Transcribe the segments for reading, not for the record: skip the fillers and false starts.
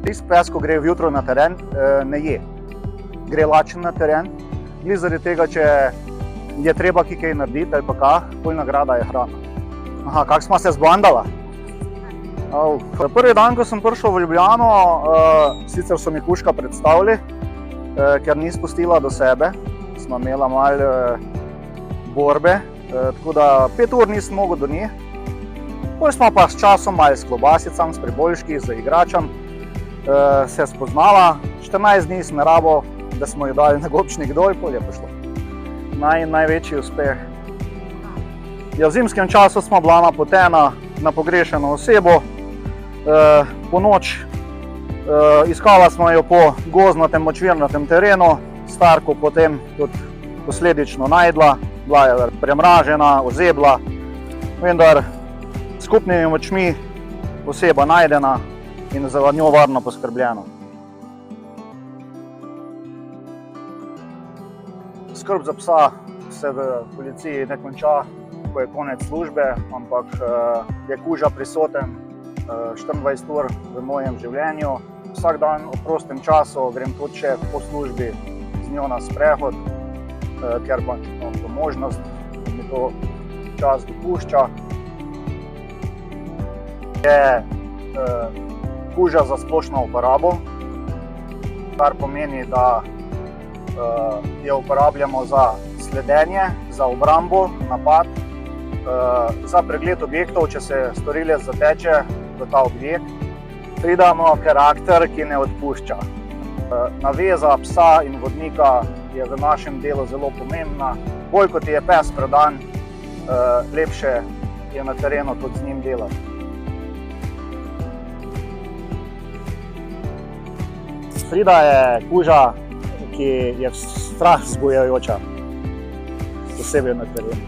Pes, ko gre vjutro na teren, ne je. Gre lačen na teren, ni zaradi tega, če je treba kaj narediti ali pa kaj, bolj nagrada je hrana. Aha, kako smo se zbandala? Prvi dan, ko sem prišel v Ljubljano, sicer so mi kužka predstavili, ker ni spustila do sebe, smo imela malo borbe, tako da 5 ur nisem mogel do nje. Potem smo pa s časom malo s klobasicami, s priboljški, z igračem se spoznala. 14 dni sem rabo, da smo jo dali na gobčnik dol, pol je pošlo. Največji uspeh. Ja, v zimskem času smo bila napotena na pogrešeno osebo. Po noč iskala smo jo po gozdnatem, močvirnatem terenu, starko potem tudi posledično najdla, bila je premražena, ozebla, vendar s skupnimi močmi oseba najdena in za njo varno poskrbljeno. Skrb za psa se v policiji ne konča, ko je konec službe, ampak je kuža prisoten 24 ur v mojem življenju. Vsak dan v prostem času grem tudi še po službi z njo na sprehod, ker pa imam to možnost, da mi to čas dopušča. Je kuža za splošno uporabo, kar pomeni, da jo uporabljamo za sledenje, za obrambo, napad, za pregled objektov, če se storilec zateče v ta objekt. Pridamo karakter, ki ne odpušča. Naveza psa in vodnika je v našem delu zelo pomembna. Bolj kot je pes predan, lepše je na terenu tudi z njim delati. Frida je kuža, ki je strah vzbujajoča, posebej na terenu.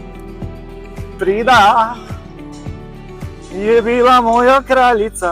Frida je bila moja kraljica.